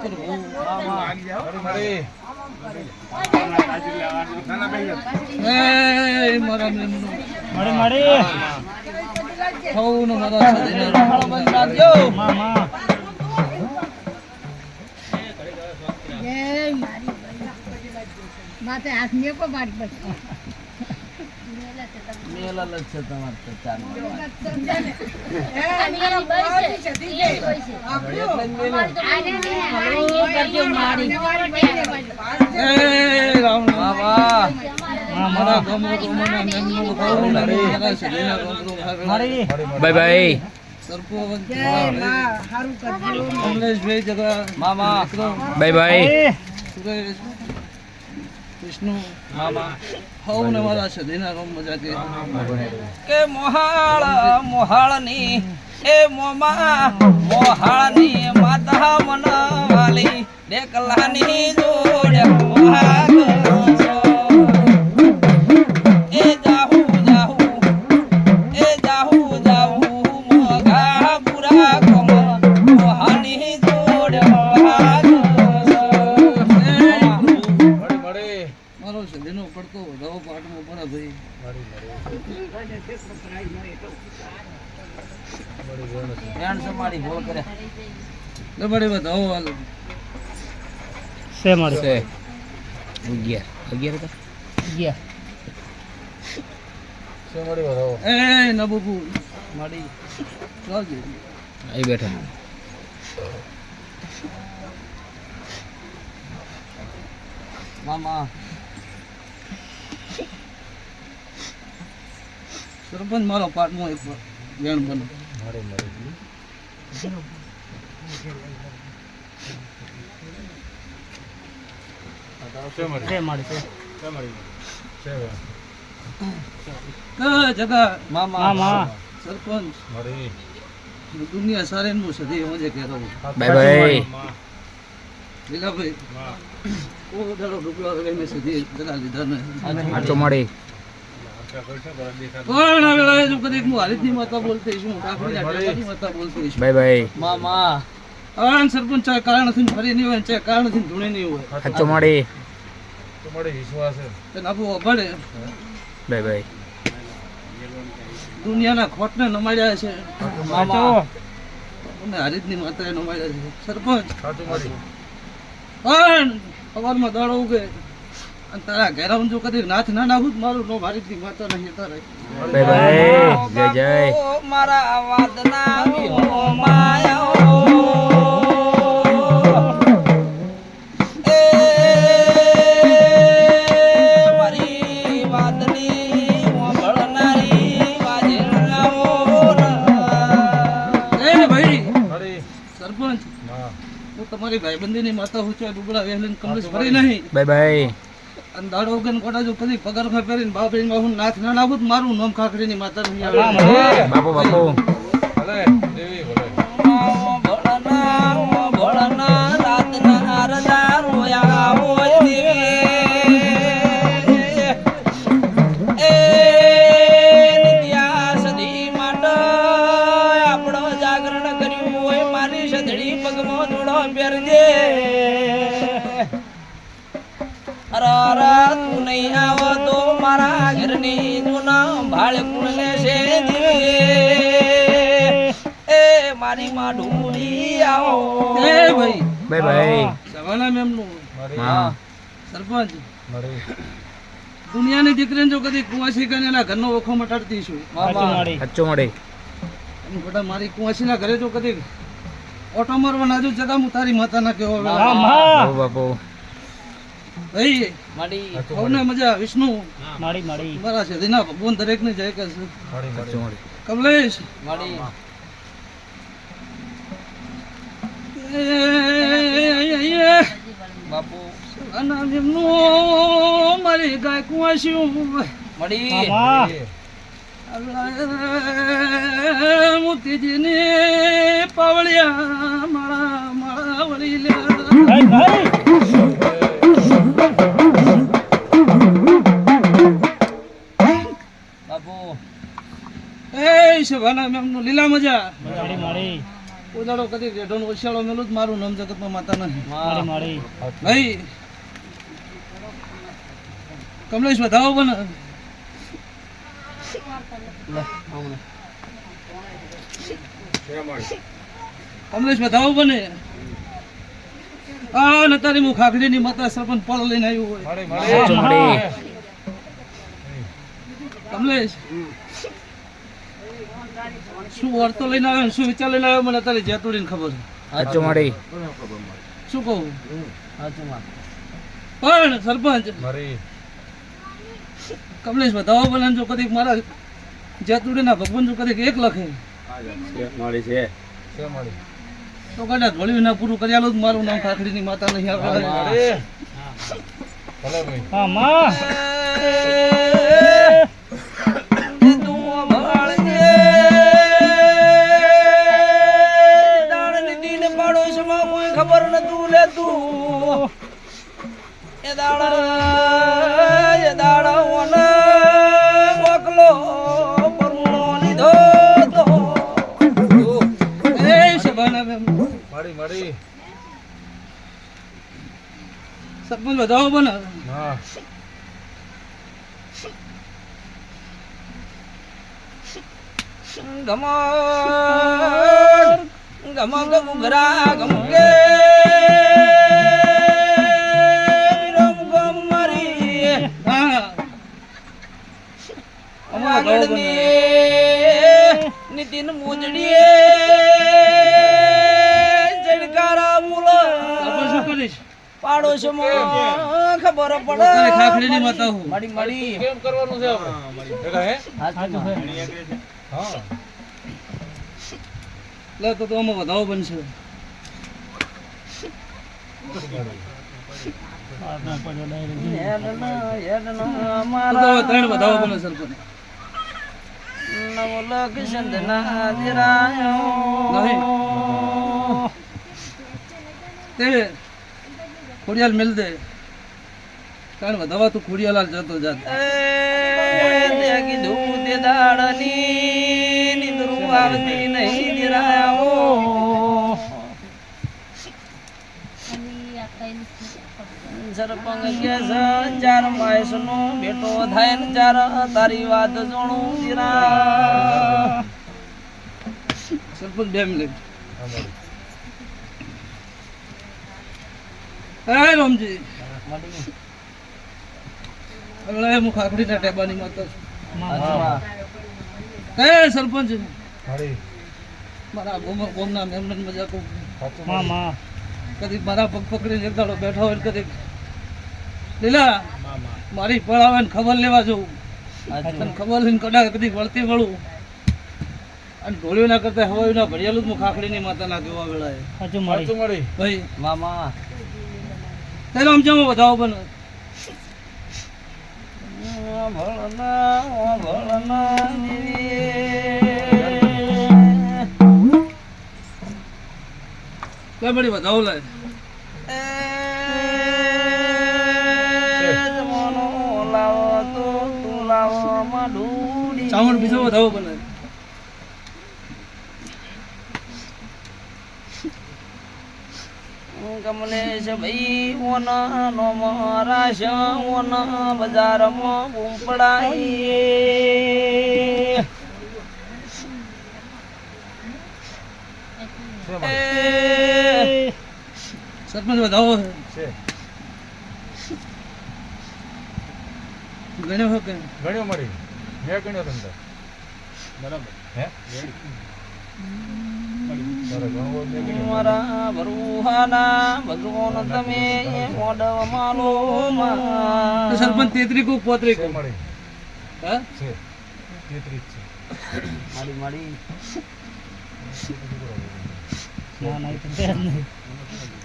પ્રભુ એ મારા મેમનો મળી સૌનો મારા સદીના બંધ રાખજો માથે હાથ મેકો મારી બસ મેલા લક્ષ તમાર તો ચાલ એ રામ બાબા મારા ગમરો મને મેમનો કહું ને મારા સદીના ગમરો મારી બાય બાય સરપંચ હારું કરજો કમલેશભાઈ જગા મામા બાય બાય સુરેશ વિષ્ણુ મામા હવને મારા સદીના રોમ મજા કે મોહાળની એ મોમા મોહાળની માતા મન વાલી દેકલાની જોડે મોહાગ એ જાહુ જાહુ એ જાહુ જાહુ મોગા પુરા કોમ મોહાની જોડે મોહાગ મારો સદીનો પડતો વધાવો પાટમાં પડે ભાઈ ધ્યાન સમાડી બોલ કરે લબડી વધાવો હાલ સે મારી છે 11 તો 11 સે મળી વધાવો એ નબુબુ માડી લાવજે અહીં બેઠા મામા સરપંચ મારો પાટમાં એક વેણ બનો સે મારી જગા મામા મામા સરપંચ દુનિયા સારે નું સદી મજે કે રહું બાય બાય લીલાભાઈ ઓ દાડો ડુબળો લઈને સદી જગા લીધા ને આચો મળી કોણ આવે જો કદી હું હારીતની માતા બોલતી છું કાકડી આટલાની માતા બોલતી છું બાય બાય મામા આન સરપંચ ચાય કારણથી ફરી નહીં હોય ચાય કારણથી ધૂણે નહીં હોય આચો મળી તે નાબુ ભળે બાય બાય દુનિયાના ખોટને નમાડ્યા છે આચો અને હારીતની માતાએ નમાડ્યા છે સરપંચ પણ સવારમાં દાડો ઉગે અને તારા ઘેરા જો કદી નાથ ના નાખું તો મારું નો હારીતની માતા નહીં તારે બાય બાય જય જય મારા વાદના માયા તમારી ભાઈબંધીની માતા હું છું ડુબળા વેહલીન કમલેશ ફરી નહીં બાય બાય અને દાડો વગર કોટા જો કદી પગાર ખા પહેરીને બાપરીમાં હું નાથ ના નાખું તો મારું નામ ખાખરીની માતા નહીં આવે બાપુ બાપુ ભલે દેવી ભલે ભળના રાતના રજા રોયા હોય દેવી એ નિત્યા સદી માટે આપણો જાગરણ કર્યું હોય મારી સદડી પગમાં જોડો પહેરજે અરે તું નહીં આવો તો મારા ઘરની જૂના ભાળ કુણ લેશે એ મારી માં ઢૂંઢી આવો એ ભાઈ બાય બાય સવાના મેમનું હા સરપંચ દુનિયાની દીકરીને જો કદી કુંવાસી કરીને એના ઘરનો ઓખો મટાડતી છું આચો મળી અને બેટા મારી કુંવાસીના ઘરે જો કદી ઓટો મારવા નાજુ જગા હું તારી માતાના કેવો બાપુ બાપુ ભાઈ માડી સૌને મજા વિષ્ણુ મારી મારી મારા છે દિના ભગવાન દરેકને જય કે છે આચો મળી કમલેશ માડી બાપુ આના એમનું મારી ગાય કુંવાસ્યું મળી મોતીજીની પાવળિયા માળા માળા વળી બાપુ એ શિવાના મેમનું લીલા મજા ઉદાડો કદી રેઢો નો ઓછાળો મેલું જ મારું નામ જગતમાં માતા નહીં માડી માડી ભાઈ કમલેશ વધાવો બને કમલેશ વધાવો બને આ ને તારી હું ખાખડી ની માતા સરપંચ પળ લઈને આવ્યું હોય સાચો મળી કમલેશ શું વર્તો લઈને આવ્યો ને શું વિચાર લઈને આવ્યો મને તારી જેતુડીને ખબર છે. સાચો મળી શું કહું પણ સરપંચ કમલેશ વધાવો બને જો કદીક મારા જેતુડીના ભગવાન જો કદીક એક લખે તો કદાચ વળ્યું ના પૂરું કર્યાલું જ મારું નામ ખાખડીની માતા નહીં આવે હા માં ખબર નતું લેતું એ દાડા મોકલો પરમો લીધો તો એ શબાના મળી સરપંચ વધાવો બને ગમક ઘરા ગમકે નીતિન મોજડીએ જડકારા મુલા શું કરીશ પાડોશમાં ખબર પડે ખાખડીની માતા હું માડી કેમ કરવાનું છે આપણે હા લે તો આમાં વધાવો બનશે ત્રણ વધાવો બને સરપંચ ખોડિયાલ મિલ દે કારણ વધાવા તું ખોડિયાલાલ જતો જાત કીધું તે દાડની નિંદરું આવતી નહીં નિરાયો સરપંચ કે ચાર માયસ નો બેટો થાય ને ચાર તારી વાત જોણું દીરા સરપંચ 2 મિનિટ હે રામજી અરે હું ખાખડી ના ટેબાની માતા હે સરપંચ મારા ગોમના મેમન મજાક માં કદી મારા પગ પકડીને એક દાડો બેઠા હોય કદી લીલા મારી પડાવે ને ખબર લેવા જવું અને ખબર લઈને કદાચ કદી વળતી વળું અને ઢોળ્યું ના કરતા હવાયું ના ભરિયાલું જ હું ખાખડીની માતા ના કેવા વેળાએ સાચું મળી ભાઈ મામા તેનો આમ જમો વધાવો બને કઈ બડી વધાવો લાય ચાવણ બીજો વધાવો બને કમલેશ ભાઈ ઓના નો મહારાશ ઓના બજારમાં બૂમ પડાઈ સરપંચ વધાવો છે ગણ્યો હો કે ગણ્યો મળી મેં ગણ્યો તમને બરાબર હે મારા ભરુહાના ભગવાન તમે મોડવ માલો સરપંચ 33 કો 35 કો મળી હે છે 33 છે માડી ના ના તો દે નહીં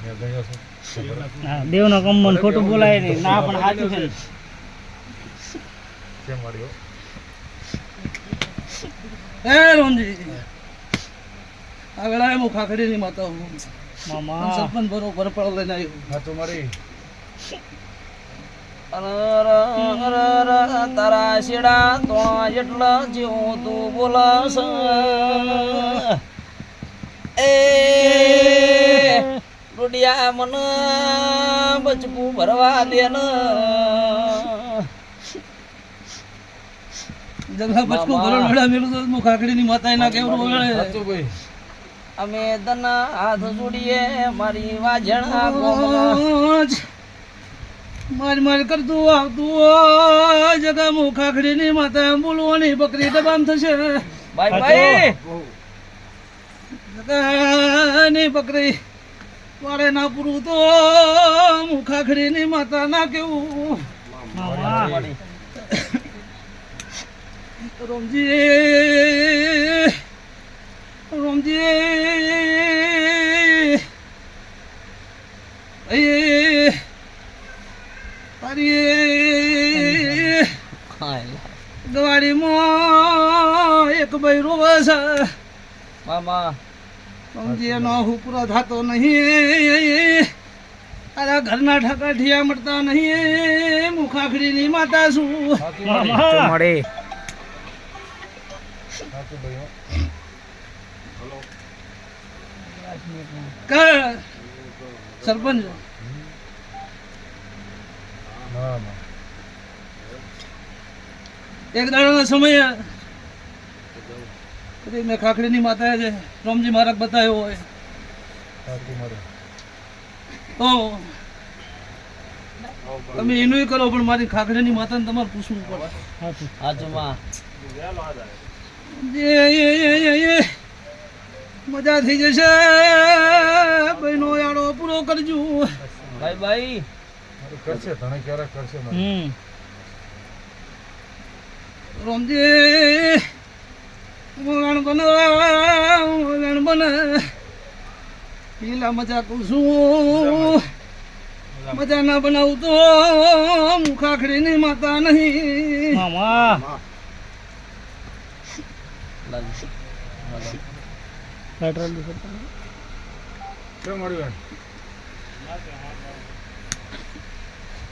મેં ગણ્યો છે હા દેવનો કમન ખોટું બોલાય નહીં ના પણ સાચું છે કેમ મળ્યો હે રોનજી આગળ આય હું ખાખડીની માતા હું મામા સરપંચ બરોબર પડ લઈને આવ્યો સાચું મળી તારા શેડા તોણા જેટલા જેવું તું બોલાસ એ એ રોડિયા મન બચકું ભરવા દેન જગા બચકું ભરણ વેળા મેલું તો હું કાકડીની માતા ના કેવડું વળે સાચું ભાઈ અમે તના હાથ જોડીએ મારી વાજણા ગોમના માર કરતું આવતું જગા હું કાકડીની માતા બોલવાની બકરી દબામ થશે ભાઈ ભાઈ જગાની બકરી વાળે ના પૂરું તો હું કાકડીની માતા ના કેવું મામા રોમજી રોમજી તારી ગવાડીમાં એક ભાઈ રોવે છે મામા રોમજી એનો હુકરો થતો નહીં તારા ઘરના ઠાકા ઠિયા મળતા નહીં હું ખાખડીની માતા છું સાચું મામા મળે સાચું ભાઈ હો. સરપંચ ના ના એક દાડાના સમયે કદી મેં ખાખડીની માતાએ છે રોમજી માર્ગ બતાવ્યો હોય સાચું મળે તો તમે એનું કરો પણ મારી ખાખડીની માતાને તમારે પૂછવું પડે સાચું હાજમાં મજા થઈ જશે બહેનો યાડો પૂરો કરજો ભાઈ ભાઈ કરશે તને ક્યારેક કરશે મારે. રોમજી વગણ બને લીલા મજા કહું છું મજા ના બનાવું તો હું ખાખડીની માતા નહીં મામા પેટ્રોલ કેમ મળ્યું એમ?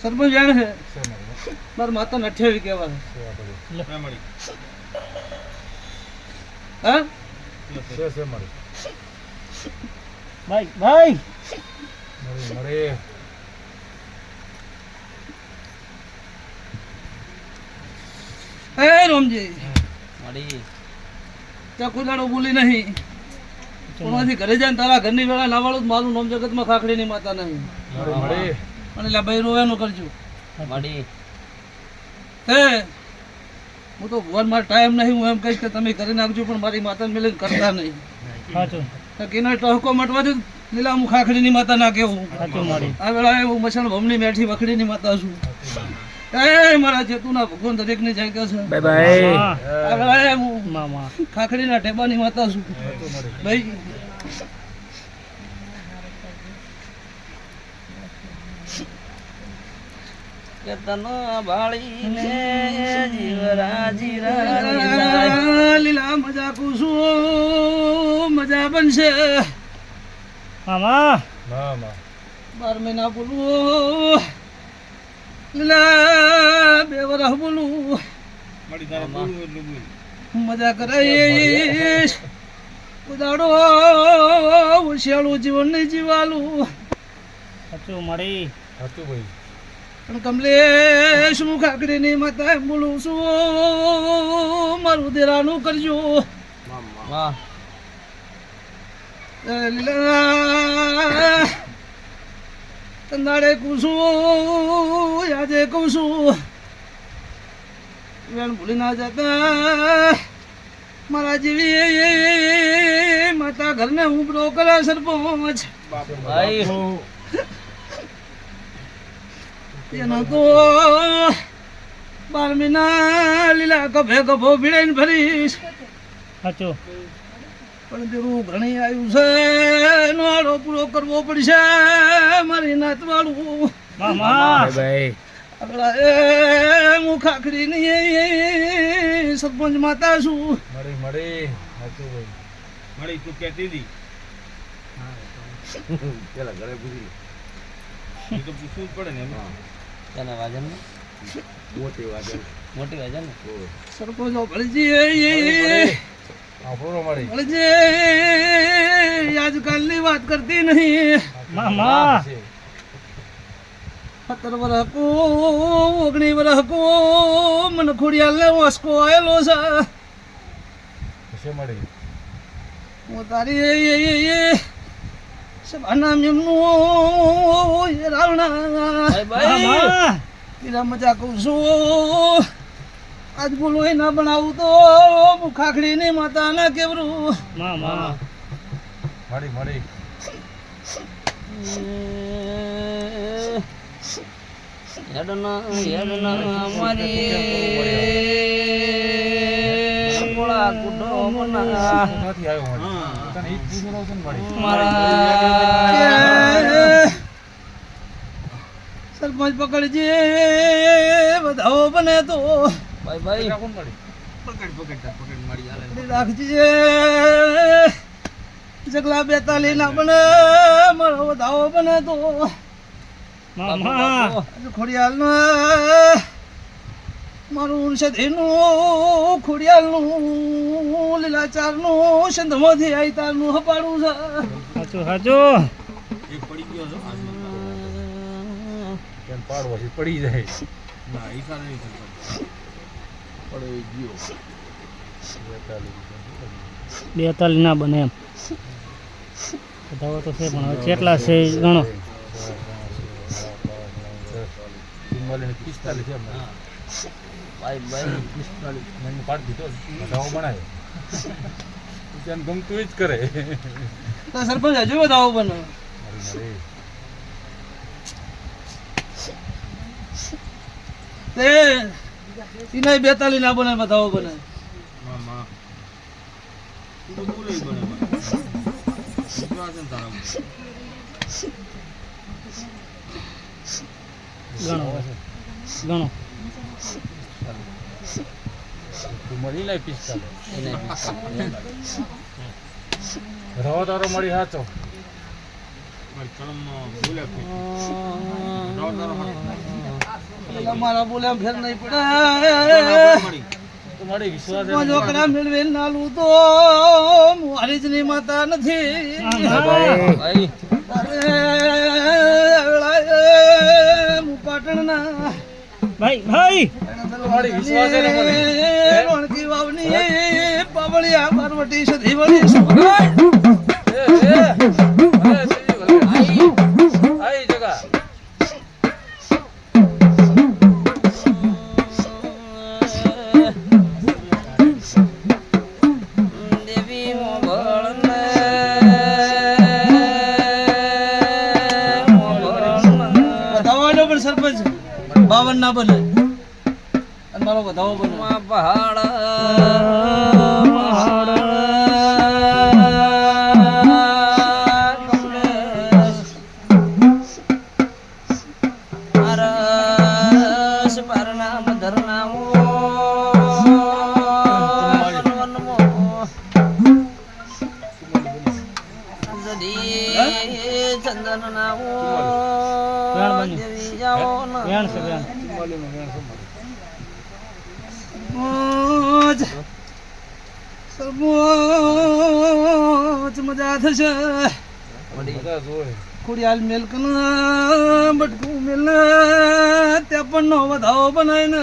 સરપંચ જાણે છે છે મળ્યું હો. મારા માતાને 28 કહેવા છે છે આ બધું. હા છે મળ્યું ભાઈ ભાઈ મળી મળી એ રોમજી મળી ત્યાં કોઈ દાડો બોલી નહીં કોનાથી ઘરે જાય ને તારા ઘરની વેળા લાવાળું મારું નામ જગતમાં ખાખડીની માતા નહીં મળી મળી અને લા ભાઈ રોવાનું કરજો મળી હે હું તો ભગવાન મારો ટાઈમ નહીં હું એમ કહીશ કે તમે કરી નાખજો પણ મારી માતાને મિલીને કરતા નહીં સાચું કિના ટહકો મટવા દે લીલા હું ખાખડીની માતા ના કેવું સાચું મળી આ વેળાએ હું મસાણ ભમની મેઠી વખડીની માતા છું એ મારા જેતુના ભગવાન દરેકની જાય કે છે ભાઈ મામા આ વેળાએ હું મામા ખાખડીના ટેબાની માતા છું ભાઈ કે તનો ભાળીને જીવરાજી રાજી જાય. લીલા મજા કુસુમ મજા બનશે મામા ના ના 12 મહિના બોલું લીલા 2 વર્ષ બોલું મજા કરાઈશ ઉદાડો હોશિયાળું જીવન નહીં જીવાલું સાચું મળી સાચું ભાઈ પણ કમલેશ હું ખાખડીની માતા એમ બોલું છું મારું દેરાનું કરજો વાહ લીલા તંદાડે કહું છું આજે કહું છું વેણ ભૂલી ના જતા મારા જેવી માતા ઘરને ઉભરો કરે સરપંચ ભાઈ એનો તો 12 મહિના લીલા ગભે ગભો ભીડાઈને ભરીશ સાચું પણ તેરું ઘણી આવ્યું છે એનો આડો પૂરો કરવો પડશે મારી નાતવાળું મામા ભાઈ આગળ એ હું ખાખડીની સરપંચ માતા છું મળી મળી સાચું ભાઈ તને વાજન ને મોટી વાજન ને સરપંચ ભળજી આપણો મળી વળજે આજકાલની વાત કરતી નહીં મામા 17 વર્ષ કો 19 વર્ષ કો મને ખોડિયાલને વાસ્કો આવેલો છે પછી મળી હું તારી સભાના મેમનું રાવણા ભાઈ મામા પીરા મજા કહું છું આજ બોલો એ ના બનાવું તો હું ખાખડીની માતાના કેવરું મામા મળી મળી હેડના મારી મોળા કુડો મના નથી આવ્યો મળી તને ઈ જ પૂછી લઉં છું ને મળી મારા સરપંચ પકડજે બધાઓ બને તો ભાઈ ભાઈ કોણ મળી પકડી રાખજે જગલા 42 ના બને મારો બધાઓ બને તો મામા ખોડિયાલનું મારું સધીનું ખોડિયાલનું લીલાચારનું સંધમાંથી આઈતારનું હપાડું છે સાચું સાચું કેમ પાડવો છે પડી જાય બે તાલી ના બને એમ બતાવો તો છે પણ હવે કેટલા છે એ ગણો 45 છે એમને. ભાઈ ભાઈ મેં પાડી દીધો બધાઓ બનાવ્યો તેને ગમતું જ કરે તો સરપંચ હજુ બધાઓ બને મળી મળી તે ઈનાય 42 ના બને બધાઓ બને ગણો ગણો તું મળી લે 45 એને રહો તારો મળી સાચો પેલા મારા બોલ્યા ફેર નહીં પડે તો મળી વિશ્વાસ હું છોકરા મેળવે નાલું તો મારી જ ની માતા નથી ભાઈ હું પાટણના ભાઈ ભાઈ મારી વિશ્વાસ એને મળી રોણકી વાવની પાવળિયા પાર્વતી સધી વળી સુગંધ. આઈ જગા દેવી મોગળને બધાવાનો પણ સરપંચ 52 ના બને અને મારો બધાઓ બને પહાડ ચંદન નામો દેવી જાઓ વેણ છે વેણ મોજ સરપંચ મજા થશે બધા જોવે ખોડિયાલ મેલકના બટકું મેલ ત્યાં પણ નો વધાવો બનાય ને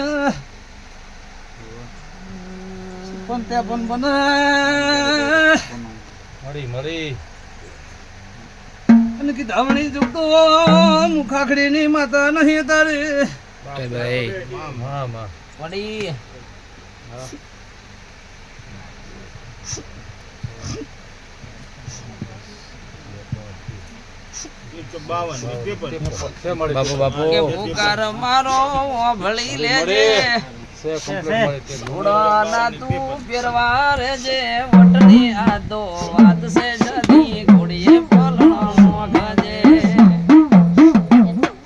પણ ત્યાં પણ બનાય મળી મળી અને કે ધાવણી જોતો મુખાખડીની માતા નહીં તારે હા માં પડી કે પુકાર મારો ભળી લેજે ઉડાના તું પહેરવા રેજે વટની આ તો વાત છે